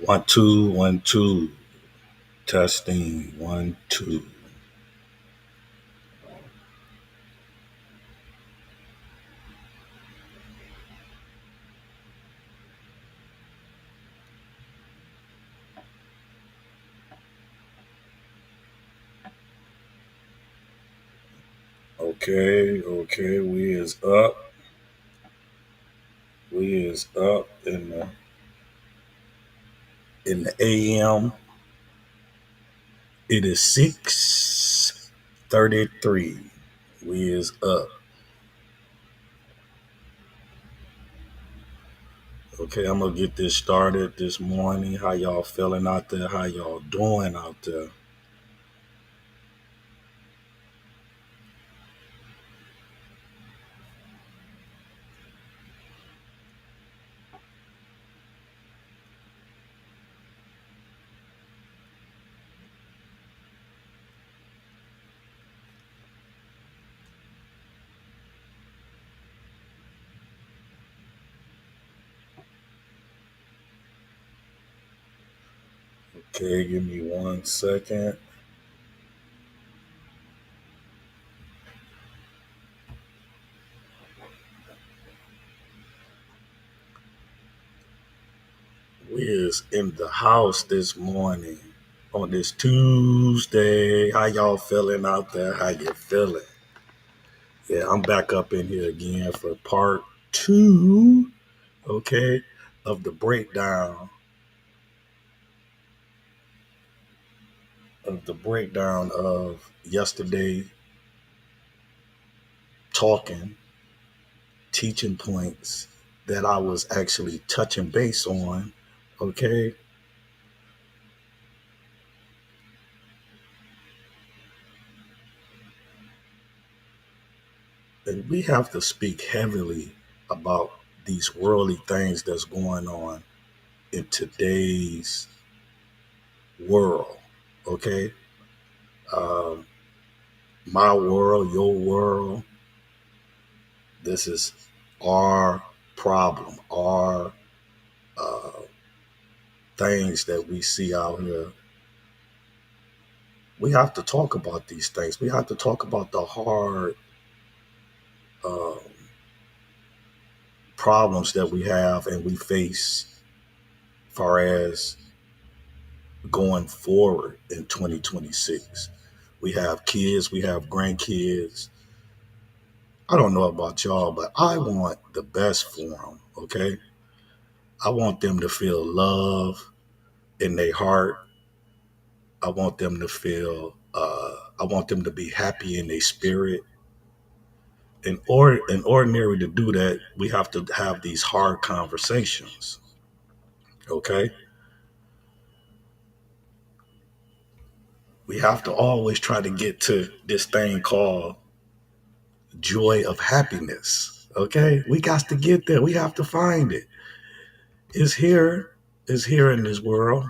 One, two, 1, 2. Testing, 1, 2. Okay, we is up. We is up in the AM. It is 6:33. We is up. Okay, I'm gonna get this started this morning. How y'all feeling out there? How y'all doing out there? Okay, give me 1 second. We is in the house this morning on this Tuesday. How y'all feeling out there? How you feeling? Yeah, I'm back up in here again for part two, okay, of the breakdown of yesterday talking, teaching points that I was actually touching base on, okay? And we have to speak heavily about these worldly things that's going on in today's world, okay? Um, my world, your world, this is our problem, our uh, things that we see out here. We have to talk about these things. We have to talk about the hard um, problems that we have and we face far as going forward in 2026. We have kids, we have grandkids. I don't know about y'all, but I want the best for them, okay? I want them to feel love in their heart. I want them to I want them to be happy in their spirit. In ordinary to do that, we have to have these hard conversations, okay? We have to always try to get to this thing called joy of happiness, okay? We got to get there. We have to find it. It's here. It's here in this world.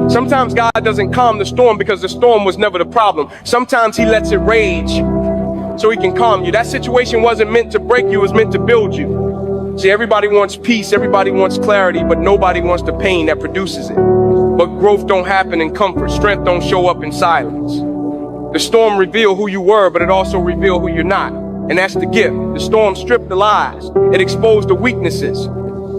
Sometimes God doesn't calm the storm because the storm was never the problem. Sometimes he lets it rage so he can calm you. That situation wasn't meant to break you, it was meant to build you. See, everybody wants peace, everybody wants clarity, but nobody wants the pain that produces it. But growth don't happen in comfort. Strength don't show up in silence. The storm revealed who you were, but it also revealed who you're not. And that's the gift. The storm stripped the lies. It exposed the weaknesses.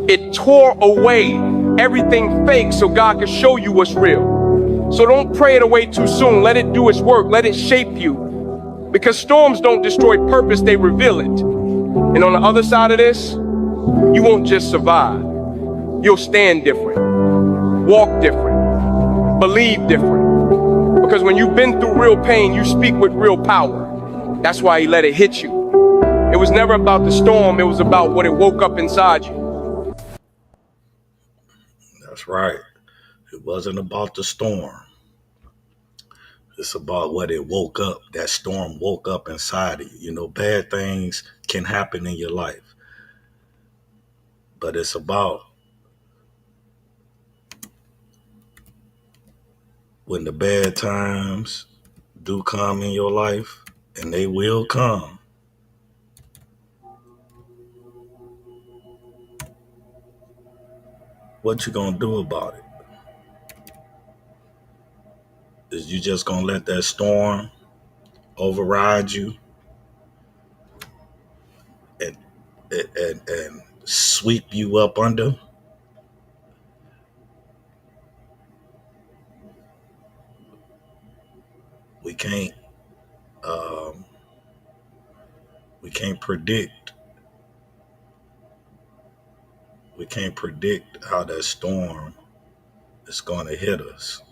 It tore away everything fake so God could show you what's real. So don't pray it away too soon. Let it do its work. Let it shape you. Because storms don't destroy purpose, they reveal it. And on the other side of this, you won't just survive. You'll stand different, walk different, believe different. Because when you've been through real pain, you speak with real power. That's why he let it hit you. It was never about the storm, it was about what it woke up inside you. That's right. It wasn't about the storm. It's about what it woke up. That storm woke up inside of you. You know, bad things can happen in your life, but it's about when the bad times do come in your life, and they will come. What you gonna do about it? Is you just gonna let that storm override you and and sweep you up under? We can't um, we can't predict how that storm is going to hit us.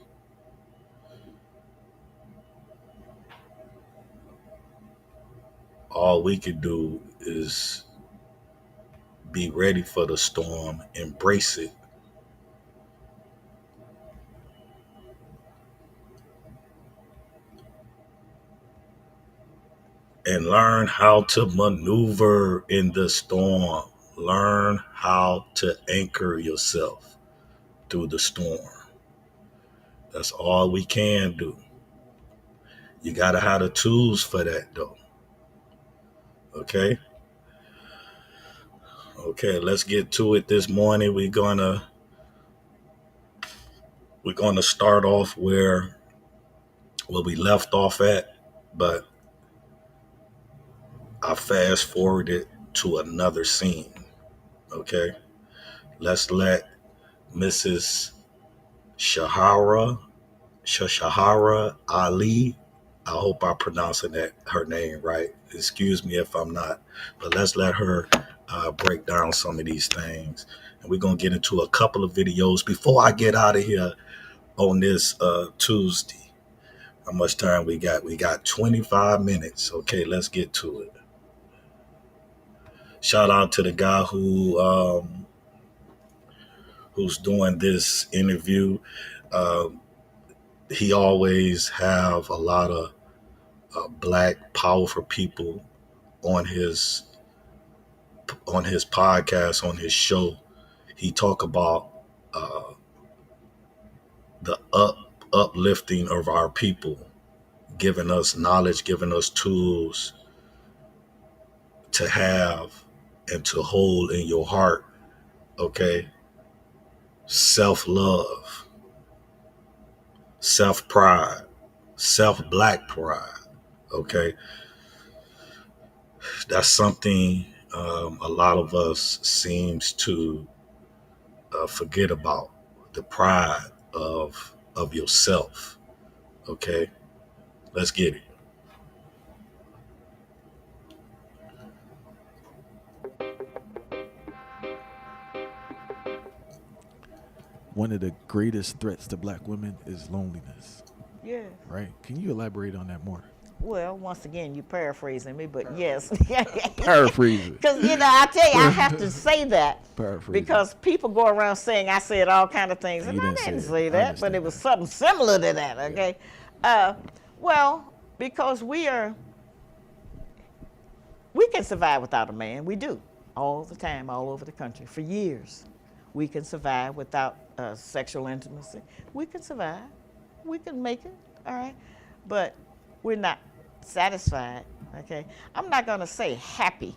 All we can do is be ready for the storm, embrace it, and learn how to maneuver in the storm. Learn how to anchor yourself through the storm. That's all we can do. You got to have the tools for that, though. Okay? Okay, let's get to it this morning. We're gonna start off where we left off at, but I fast forwarded to another scene. Okay? Let's let Mrs. Shahara Ali. I hope I'm pronouncing her name right. Excuse me if I'm not, but let's let her break down some of these things. And we're gonna get into a couple of videos before I get out of here on this Tuesday. How much time we got? We got 25 minutes. Okay, let's get to it. Shout out to the guy who's doing this interview. Um, he always have a lot of black powerful people on his podcast, on his show. He talk about uh, the uplifting of our people, giving us knowledge, giving us tools to have and to hold in your heart. Okay, self-love, self-pride, self-black pride. Okay, that's something a lot of us seems to forget about, the pride of yourself. Okay, let's get it. One of the greatest threats to black women is loneliness, Yes. right? Can you elaborate on that more? Well, once again, you paraphrasing me, but yes. Paraphrase it. Because, I tell you, I have to say that Paraphrase because people go around saying I said all kind of things, and You I didn't say didn't it. say I that, but understand it was that. something similar to that, okay? Well, because we can survive without a man. We do, all the time, all over the country, for years. We can survive without sexual intimacy. We can survive. We can make it, all right? But we're not satisfied, okay? I'm not going to say happy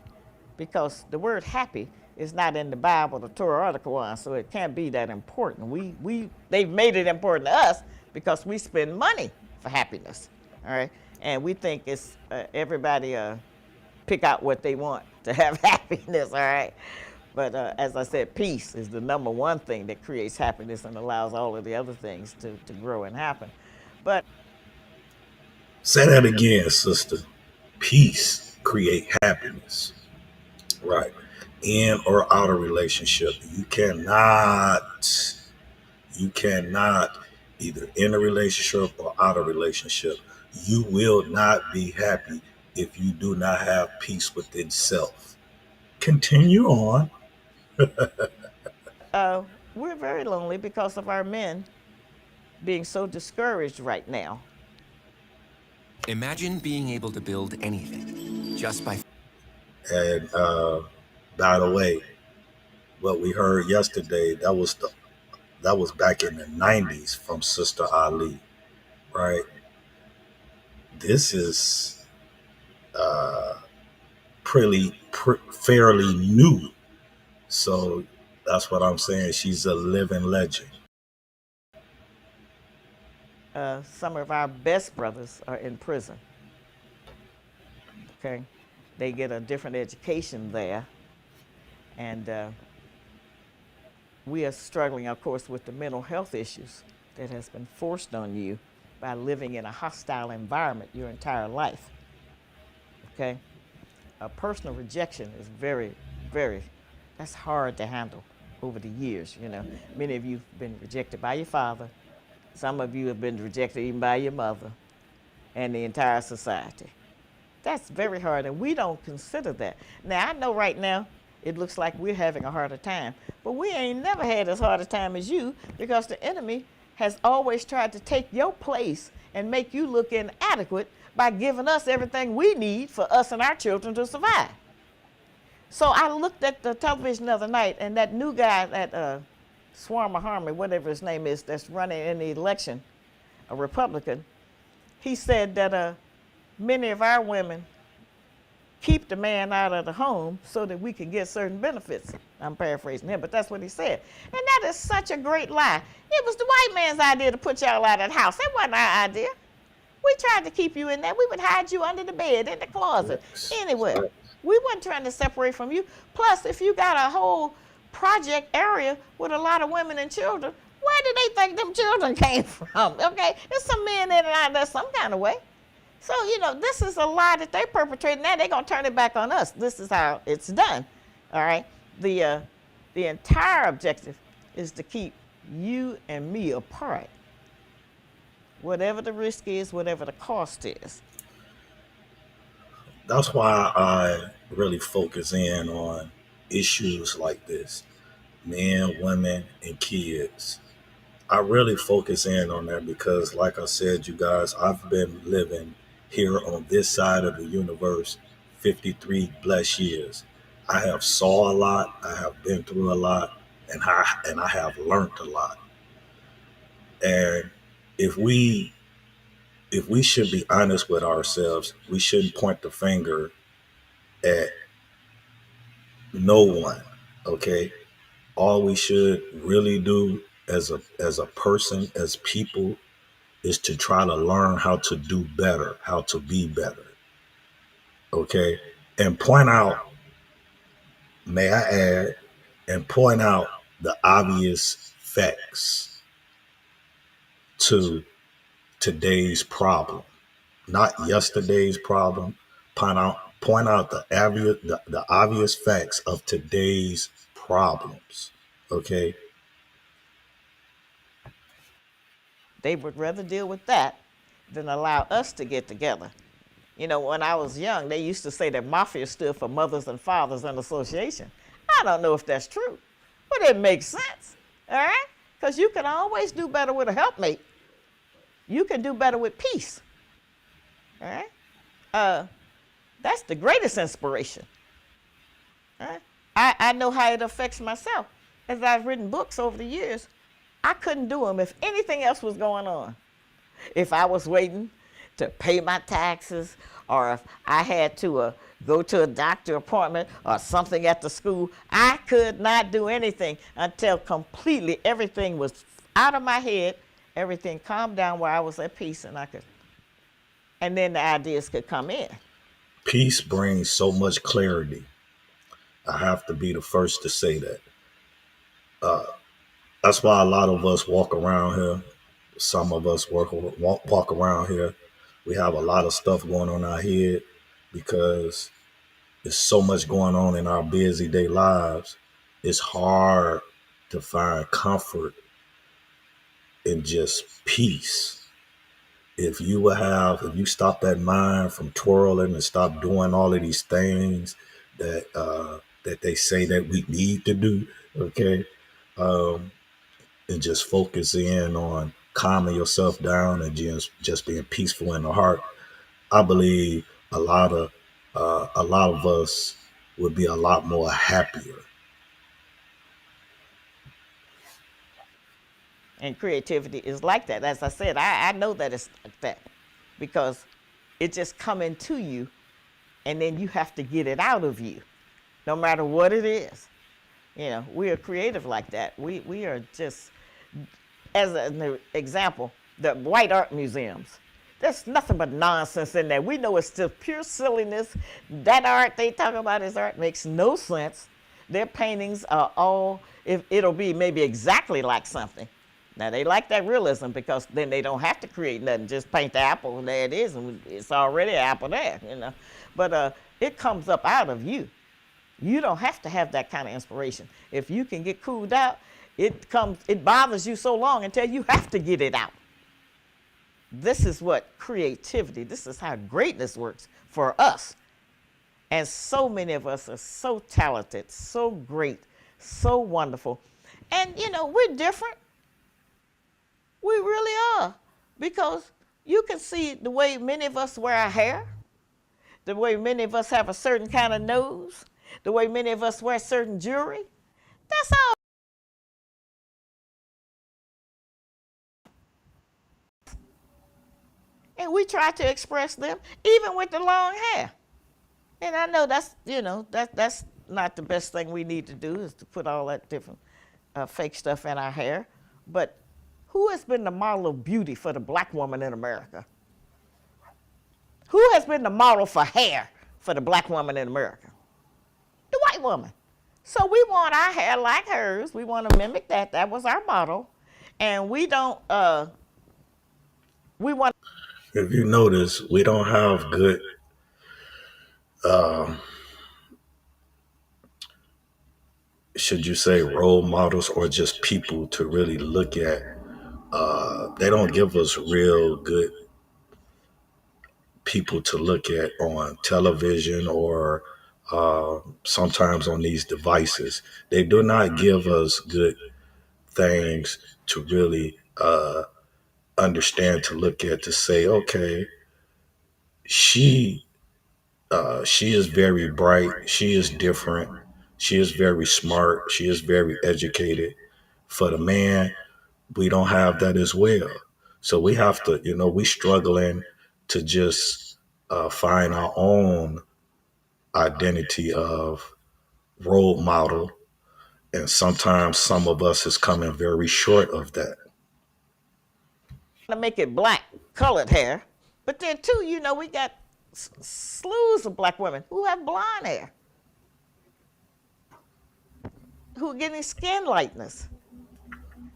because the word happy is not in the Bible, the Torah, or the Quran, so it can't be that important. They've made it important to us because we spend money for happiness, all right? And we think it's everybody pick out what they want to have happiness, all right? But as I said, peace is the number one thing that creates happiness and allows all of the other things to grow and happen. But Say that again, sister. Peace create happiness. Right. In or out of relationship. You cannot either in a relationship or out of relationship. You will not be happy if you do not have peace within self. Continue on. we're very lonely because of our men being so discouraged right now. Imagine being able to build anything just by And by the way, what we heard yesterday, that was back in the 90s from Sister Ali, right? This is fairly new. So That's what I'm saying. She's a living legend. Some of our best brothers are in prison. Okay, they get a different education there, and we are struggling, of course, with the mental health issues that has been forced on you by living in a hostile environment your entire life. Okay, a personal rejection is that's hard to handle over the years. You know, many of you have been rejected by your father. Some of you have been rejected even by your mother and the entire society. That's very hard, and we don't consider that. Now, I know right now it looks like we're having a harder time, but we ain't never had as hard a time as you, because the enemy has always tried to take your place and make you look inadequate by giving us everything we need for us and our children to survive. So I looked at the television the other night, and that new guy, that Swarmer Harmony, whatever his name is, that's running in the election, a Republican, he said that many of our women keep the man out of the home so that we can get certain benefits. I'm paraphrasing him, but that's what he said. And that is such a great lie. It was the white man's idea to put y'all out of the house. It wasn't our idea. We tried to keep you in there. We would hide you under the bed, in the closet, anywhere. We weren't trying to separate from you. Plus, if you got a whole project area with a lot of women and children, where do they think them children came from? Okay, there's some men in and out there some kind of way. So, you know, this is a lie that they perpetrated. Now they're going to turn it back on us. This is how it's done, all right? The entire objective is to keep you and me apart, whatever the risk is, whatever the cost is. That's why I really focus in on issues like this: men, women, and kids. I really focus in on that because, like I said, you guys, I've been living here on this side of the universe 53 blessed years. I have saw a lot, I have been through a lot, and I have learned a lot. And if we if we should be honest with ourselves, we shouldn't point the finger at no one. Okay, all we should really do as a person, as people, is to try to learn how to do better, how to be better. Okay, and point out, may I add, and point out the obvious facts to today's problem, not yesterday's problem. Point out the obvious facts of today's problems. Okay, They would rather deal with that than allow us to get together. You know, when I was young, they used to say that mafia stood for Mothers and Fathers in Association. I don't know if that's true, but it makes sense, all right? Because you can always do better with a helpmate. You can do better with peace, all right? That's the greatest inspiration, all right? I know how it affects myself. As I've written books over the years, I couldn't do them if anything else was going on. If I was waiting to pay my taxes, or if I had to go to a doctor appointment or something at the school, I could not do anything until completely everything was out of my head, everything calmed down where I was at peace, and then the ideas could come in. peace brings so much clarity. I have to be the first to say that. That's why a lot of us walk around here. Some of us walk around here. We have a lot of stuff going on in our head because there's so much going on in our busy day lives. It's hard to find comfort in just peace. If you stop that mind from twirling and stop doing all of these things that they say that we need to do, okay, um, and just focus in on calming yourself down and just being peaceful in the heart, I believe a lot of us would be a lot more happier. And creativity is like that. As I said, I know that it's like that because it just come into you, and then you have to get it out of you, no matter what it is. We are creative like that. We are just, as an example, the white art museums. There's nothing but nonsense in there. We know it's just pure silliness. That art they talk about as art makes no sense. Their paintings are all, if it'll be maybe exactly like something. Now they like that realism because then they don't have to create nothing. Just paint the apple and there it is, and it's already an apple there. But it comes up out of you. You don't have to have that kind of inspiration. If you can get cooled out, it bothers you so long until you have to get it out. This is what creativity, this is how greatness works for us. And so many of us are so talented, so great, so wonderful. And we're different. We really are. Because you can see the way many of us wear our hair, the way many of us have a certain kind of nose, the way many of us wear certain jewelry. That's all. And we try to express them, even with the long hair. And I know that's not the best thing we need to do, is to put all that different fake stuff in our hair. But who has been the model of beauty for the black woman in America? Who has been the model for hair for the black woman in America? The white woman. So we want our hair like hers. We want to mimic that. That was our model. And we don't, we want. If you notice, we don't have good should you say role models or just people to really look at. They don't give us real good people to look at on television or sometimes on these devices. They do not give us good things to really understand, to look at, to say, okay, she she is very bright, she is different, she is very smart, she is very educated. For the man, we don't have that as well. So we have to, we struggling to just find our own identity of role model. And sometimes some of us is coming very short of that. To make it black, colored hair. But then too, we got slews of black women who have blonde hair, who are getting skin lightness.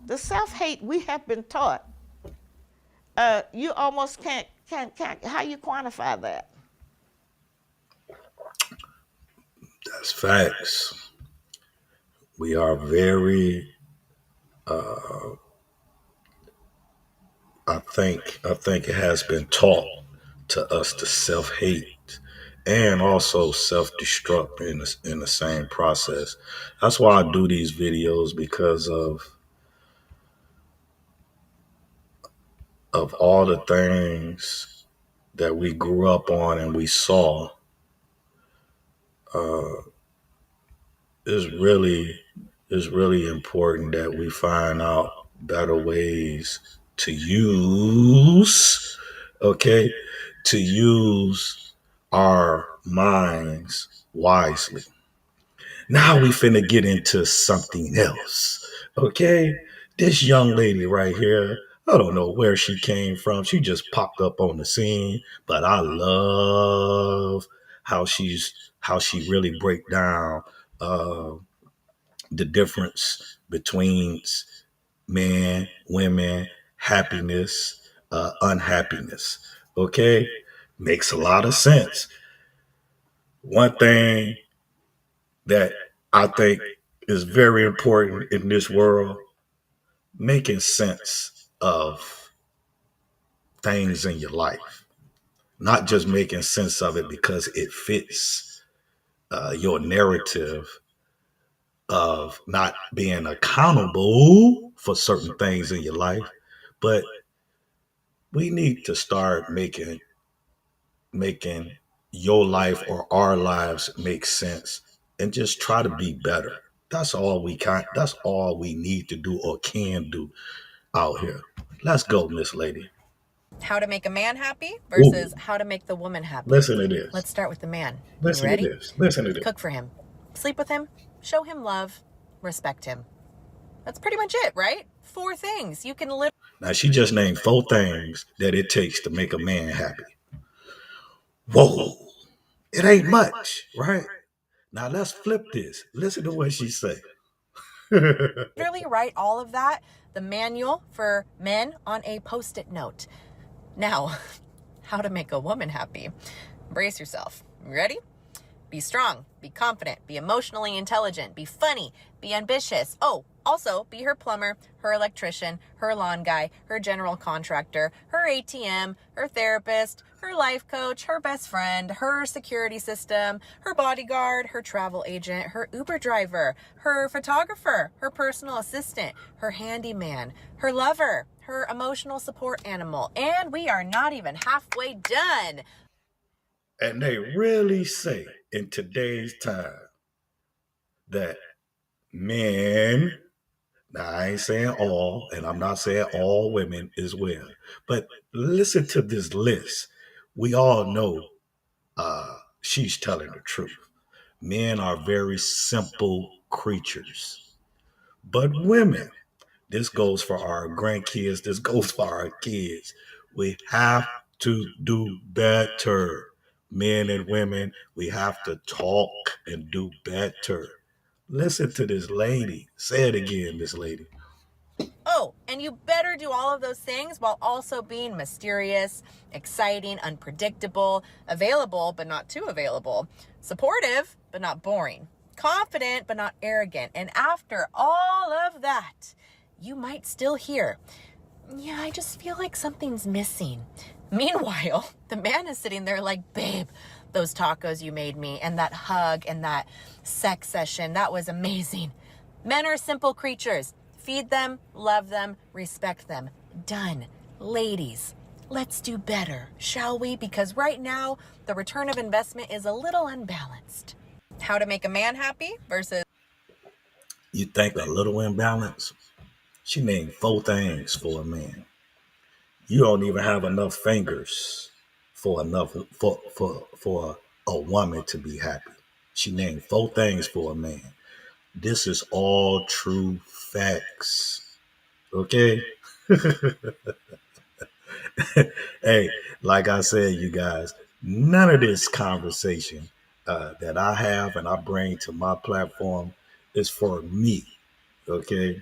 The self-hate we have been taught, you almost can't, how you quantify that? That's facts. We are very, I think it has been taught to us to self-hate and also self-destruct in the same process. That's why I do these videos, because of all the things that we grew up on and we saw. Is really important that we find out better ways to use, okay, to use our minds wisely. Now we finna get into something else. Okay? This young lady right here, I don't know where she came from. She just popped up on the scene, but I love how she really break down uh, the difference between men, women, happiness, unhappiness. Okay? Makes a lot of sense. One thing that I think is very important in this world, making sense of things in your life, not just making sense of it because it fits your narrative of not being accountable for certain things in your life, but we need to start making your life or our lives make sense and just try to be better. That's all we need to do or can do out here. Let's go, Miss Lady. How to make a man happy Ooh, versus how to make the woman happy. listen to this. Let's start with the man. You Listen to ready? this. Listen to this. Cook for him. Sleep with him. Show him love. respect him. That's pretty much it, right? 4 things you can live. Now, she just named 4 things that it takes to make a man happy. Whoa, it ain't much, right? Now, let's flip this. Listen to what she said. Literally write all of that, the manual for men, on a Post-it note. Now, how to make a woman happy. Brace yourself. Ready? Be strong, be confident, be emotionally intelligent, be funny, be ambitious. Oh, also be her plumber, her electrician, her lawn guy, her general contractor, her ATM, her therapist, her life coach, her best friend, her security system, her bodyguard, her travel agent, her Uber driver, her photographer, her personal assistant, her handyman, her lover, her emotional support animal. And we are not even halfway done. And they really say in today's time that men, now I ain't saying all, and I'm not saying all women as well, but listen to this list. We all know she's telling the truth. Men are very simple creatures, but women, this goes for our grandkids, this goes for our kids. We have to do better. Men and women, we have to talk and do better. Listen to this lady. Say it again, this lady. Oh, and you better do all of those things while also being mysterious, exciting, unpredictable, available but not too available, supportive but not boring, confident but not arrogant. And after all of that, you might still hear, yeah, I just feel like something's missing. Meanwhile, the man is sitting there like, babe, those tacos you made me, and that hug and that sex session, that was amazing. Men are simple creatures. Feed them, love them, respect them. Done. Ladies, let's do better, shall we? Because right now, the return of investment is a little unbalanced. How to make a man happy versus... You think a little imbalance? She named 4 things for a man. You don't even have enough fingers for a woman to be happy. She named 4 things for a man. This is all true facts. Okay? Hey, like I said, you guys, none of this conversation that I have and I bring to my platform is for me. Okay?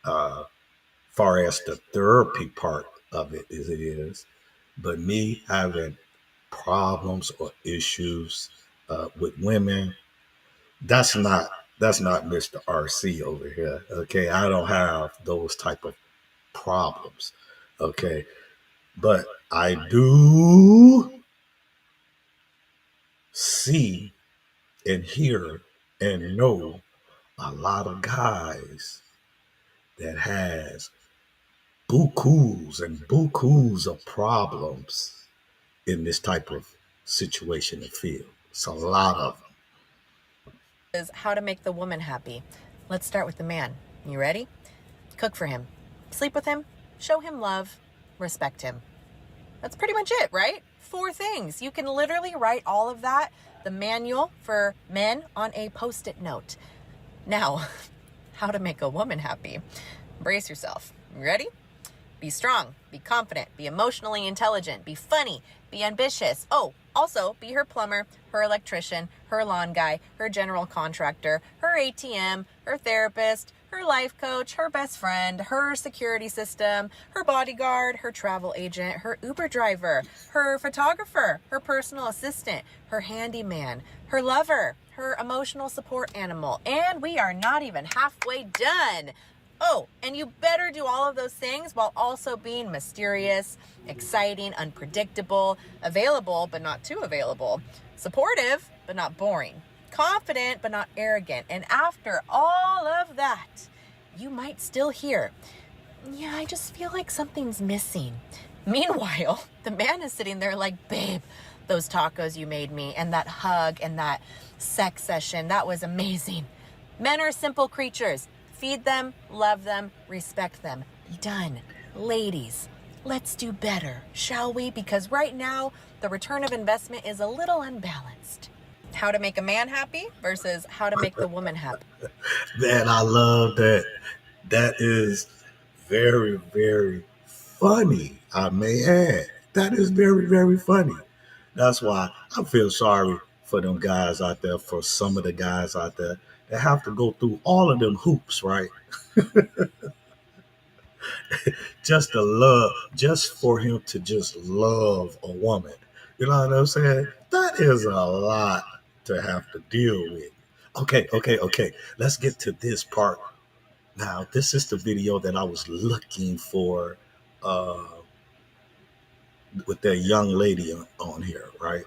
Far as the therapy part of it as it is, but me having problems or issues with women, that's not Mr. RC over here. Okay, I don't have those type of problems. Okay, but I do see and hear and know a lot of guys that has bukus and bukus of problems in this type of situation and field. It's a lot of them. is how to make the woman happy. Let's start with the man. You ready? Cook for him. Sleep with him. Show him love. Respect him. That's pretty much it, right? 4 things. You can literally write all of that, the manual for men, on a Post-it note. Now, how to make a woman happy. Brace yourself. Ready? Be strong, be confident, be emotionally intelligent, be funny, be ambitious. Oh, also be her plumber, her electrician, her lawn guy, her general contractor, her ATM, her therapist, her life coach, her best friend, her security system, her bodyguard, her travel agent, her Uber driver, her photographer, her personal assistant, her handyman, her lover, her emotional support animal. And we are not even halfway done. Oh, and you better do all of those things while also being mysterious, exciting, unpredictable, available but not too available, supportive but not boring, confident but not arrogant. And after all of that, you might still hear, yeah, I just feel like something's missing. Meanwhile, the man is sitting there like, babe, those tacos you made me, and that hug and that sex session, that was amazing. Men are simple creatures. Feed them, love them, respect them. Done. Ladies, let's do better, shall we? Because right now, the return of investment is a little unbalanced. How to make a man happy versus how to make the woman happy. Man, I love that. That is very, very funny. I may add. That is very, very funny. That's why I feel sorry for them guys out there, for some of the guys out there that have to go through all of them hoops, right? Just to love, just for him to just love a woman. You know what I'm saying? That is a lot to have to deal with. Okay. Let's get to this part. Now, this is the video that I was looking for uh, with that young lady on here, right?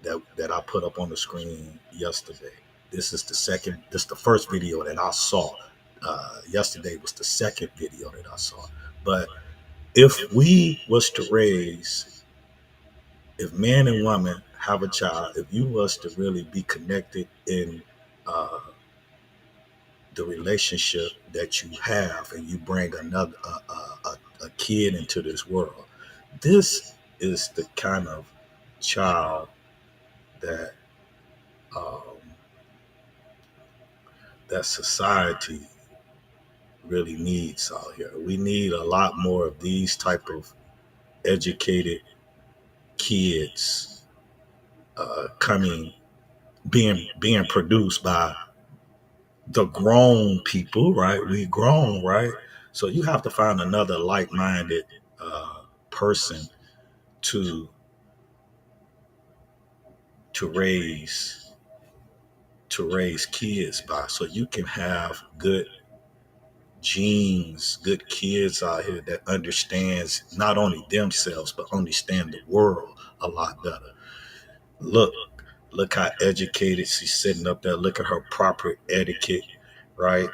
That I put up on the screen yesterday. This is the first video that I saw. Yesterday was the second video that I saw. But if we was to raise, if man and woman have a child, if you was to really be connected in uh, the relationship that you have, and you bring another a kid into this world, this is the kind of child that um, that society really needs out here. We need a lot more of these type of educated kids coming, being produced by the grown people, right? We grown, right? So you have to find another like-minded person to to raise to raise kids by, so you can have good genes, good kids out here that understands not only themselves but understand the world a lot better. Look, look how educated she's sitting up there. Look at her proper etiquette, right?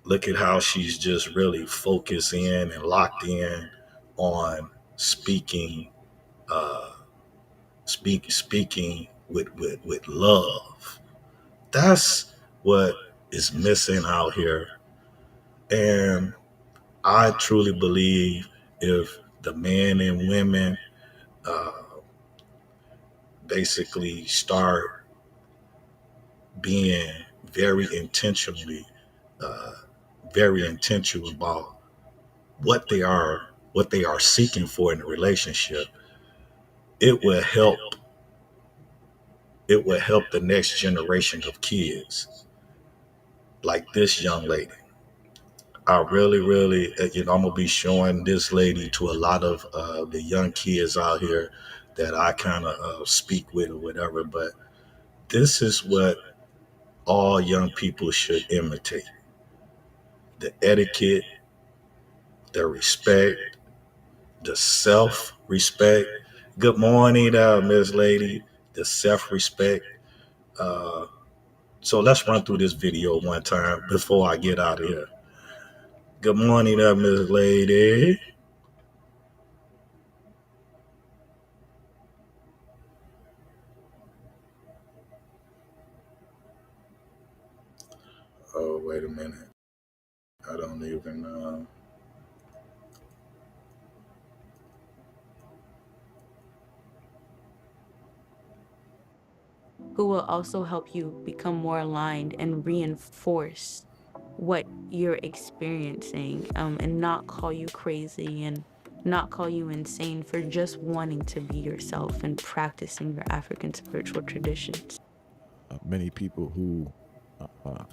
Look at how she's just really focused in and locked in on speaking, uh, speaking with love. That's what is missing out here. And I truly believe if the men and women uh, basically start being very intentionally, uh, very intentional about what they are seeking for in a relationship, it will help. It will help the next generation of kids like this young lady. I really, really, I'm gonna be showing this lady to a lot of the young kids out here that I kind of speak with or whatever. But this is what all young people should imitate: the etiquette, the respect, the self respect. Good morning, Miss Lady. The self respect. Uh, so let's run through this video one time before I get out of here. Good morning, Miss Lady. Oh, wait a minute. I don't even. Who will also help you become more aligned and reinforce what you're experiencing, and not call you crazy and not call you insane for just wanting to be yourself and practicing your African spiritual traditions. Many people who uh,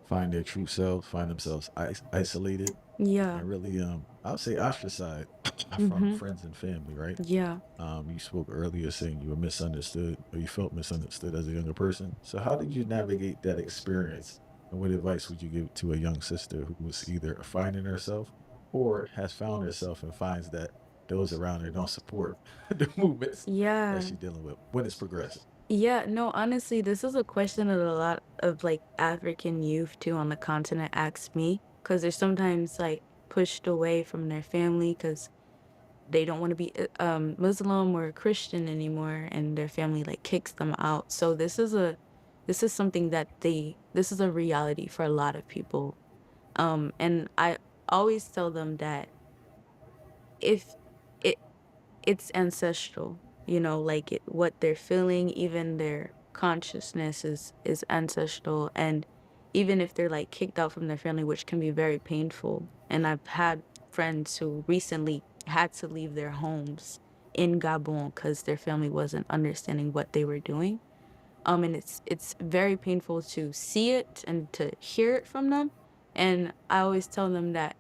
find their true selves find themselves isolated Yeah. and really, I'll say ostracized from Mm-hmm. friends and family, right? Yeah. You spoke earlier saying you were misunderstood or you felt misunderstood as a younger person. So how did you navigate that experience? And what advice would you give to a young sister who was either finding herself or has found herself and finds that those around her don't support the movements that Yeah. she's dealing with when it's progressing? Yeah, no, honestly, this is a question that a lot of like African youth too on the continent ask me because they're sometimes like pushed away from their family because they don't want to be Muslim or Christian anymore, and their family like kicks them out. So this is something that this is a reality for a lot of people. And I always tell them that if it it's ancestral. like what they're feeling, even their consciousness is ancestral. And even if they're like kicked out from their family, which can be very painful. And I've had friends who recently had to leave their homes in Gabon because their family wasn't understanding what they were doing. And it's very painful to see it and to hear it from them. And I always tell them that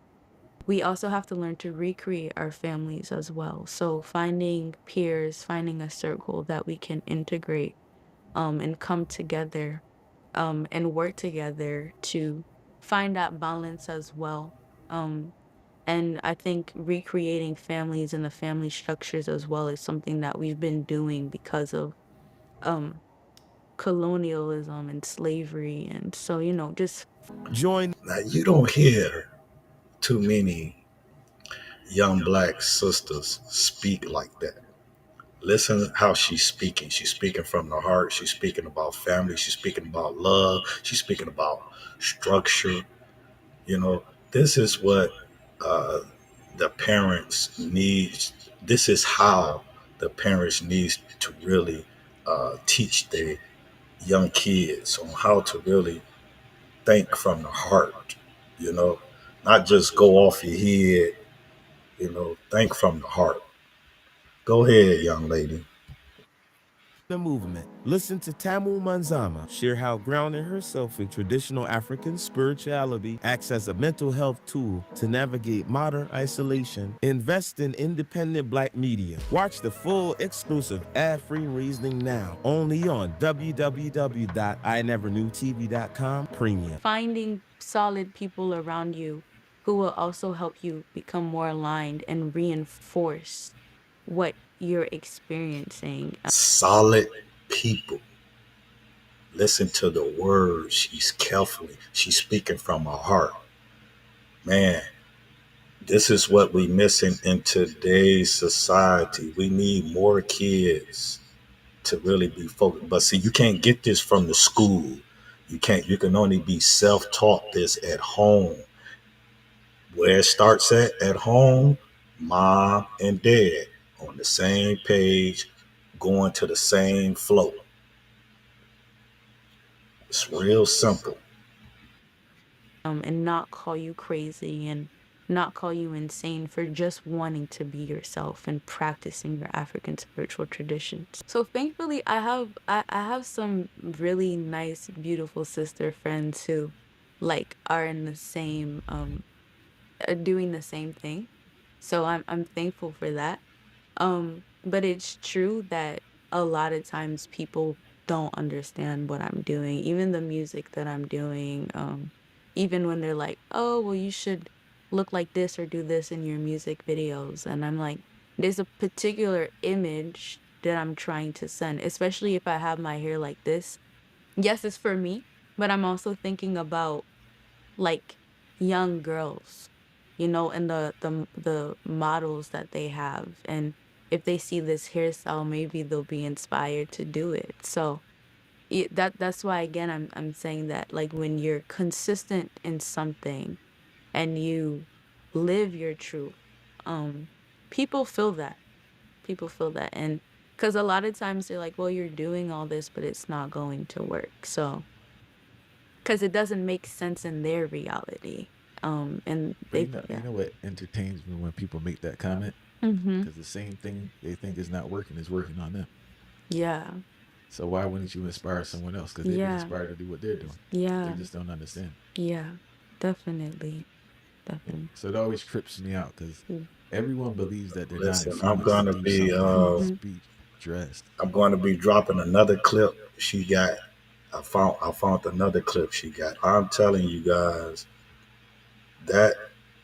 we also have to learn to recreate our families as well. So finding peers, finding a circle that we can integrate, and come together, and work together to find that balance as well. Um, and I think recreating families and the family structures as well is something that we've been doing because of um colonialism and slavery. And so, just Now, you don't hear too many young black sisters speak like that. Listen how she's speaking. She's speaking from the heart. She's speaking about family. She's speaking about love. She's speaking about structure. You know, this is what uh, the parents need. This is how the parents need to really teach their young kids on how to really think from the heart. You know, not just go off your head. You know, think from the heart. Go ahead, young lady. finding solid people around you who will also help you become more aligned and reinforce what you're experiencing. Solid people. Listen to the words. She's carefully. She's speaking from her heart. Man, this is what we missing in today's society. We need more kids to really be focused. But see, you can't get this from the school. You can't. You can only be self-taught this at home. Where it starts at home, mom and dad on the same page, going to the same flow. It's real simple. And not call you crazy and not call you insane for just wanting to be yourself and practicing your African spiritual traditions. So thankfully I have some really nice, beautiful sister friends who like are in the same doing the same thing. So I'm thankful for that. But it's true that a lot of times people don't understand what I'm doing, even the music that I'm doing. Even when they're like, "Oh, well, you should look like this or do this in your music videos," and I'm like, there's a particular image that I'm trying to send, especially if I have my hair like this. Yes, it's for me, but I'm also thinking about like young girls, and the models that they have. And if they see this hairstyle, maybe they'll be inspired to do it. So that's why again I'm saying that like when you're consistent in something and you live your truth, um people feel that. People feel that. And because a lot of times they're like, well, you're doing all this but it's not going to work. So because it doesn't make sense in their reality. And But they, you yeah. know what entertains me when people make that comment? Mm-hmm. Because the same thing they think is not working is working on them. Yeah. So why wouldn't you inspire someone else? Because they've been Yeah. inspired to do what they're doing. They Yeah. just don't understand. Yeah. Definitely. Yeah. Definitely. So it always trips me out because everyone believes that they're not Listen, I'm influenced to gonna do be something with their Mm-hmm. speech, dressed. I'm going to be dropping another clip she got. I found another clip she got. I'm telling you guys that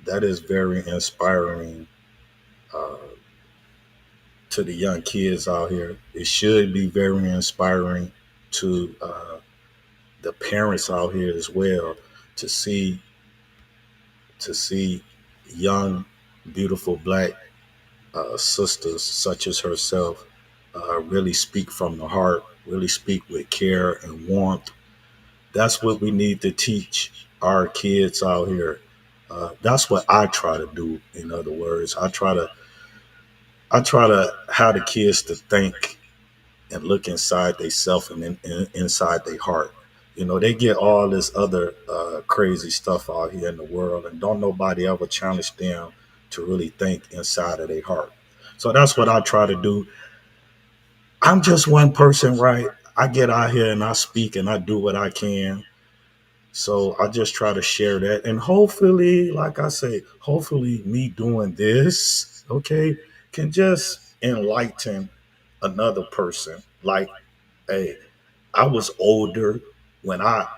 that is very inspiring uh, to the young kids out here. It should be very inspiring to the parents out here as well to see young, beautiful black sisters such as herself really speak from the heart, really speak with care and warmth. That's what we need to teach our kids out here. That's what I try to do. In other words, I try to I try to how the kids to think and look inside themselves and inside their heart. You know, they get all this other crazy stuff out here in the world, and don't nobody ever challenge them to really think inside of their heart. So that's what I try to do. I'm just one person, right? I get out here and I speak and I do what I can. So I just try to share that. And hopefully, like I say, hopefully me doing this, okay, can just enlighten another person. Like, hey, I was older when I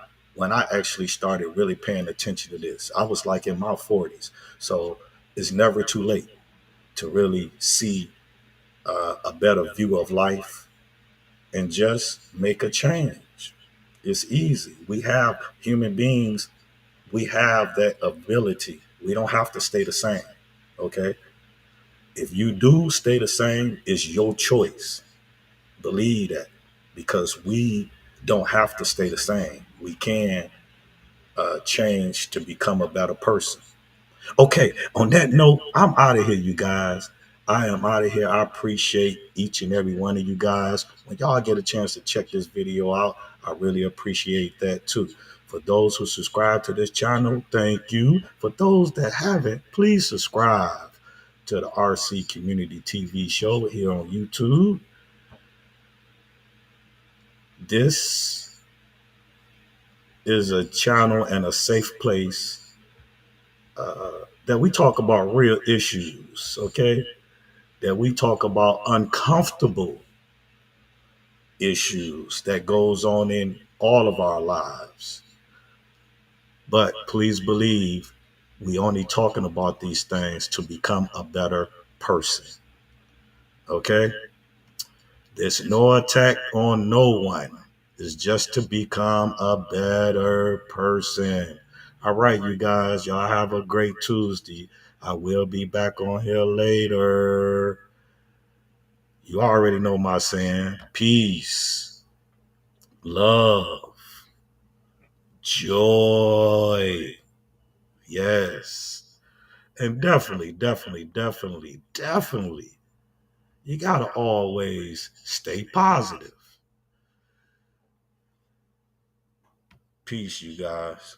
actually started really paying attention to this. I was like in my 40s. So it's never too late to really see a better view of life and just make a change. It's easy. We have human beings, we have that ability. We don't have to stay the same. Okay. If you do stay the same, it's your choice. Believe that because we don't have to stay the same. We can change to become a better person. Okay, on that note, I'm out of here, you guys. I am out of here. I appreciate each and every one of you guys. When y'all get a chance to check this video out, I really appreciate that too. For those who subscribe to this channel, thank you. For those that haven't, please subscribe to the RC Community TV show here on YouTube. This is a channel and a safe place that we talk about real issues, okay? That we talk about uncomfortable issues that goes on in all of our lives. But please believe we only talking about these things to become a better person. Okay? There's no attack on no one. It's just to become a better person. All right, you guys, y'all have a great Tuesday. I will be back on here later. You already know my saying. Peace, love, joy. Yes. And definitely, you got to always stay positive. Peace, you guys.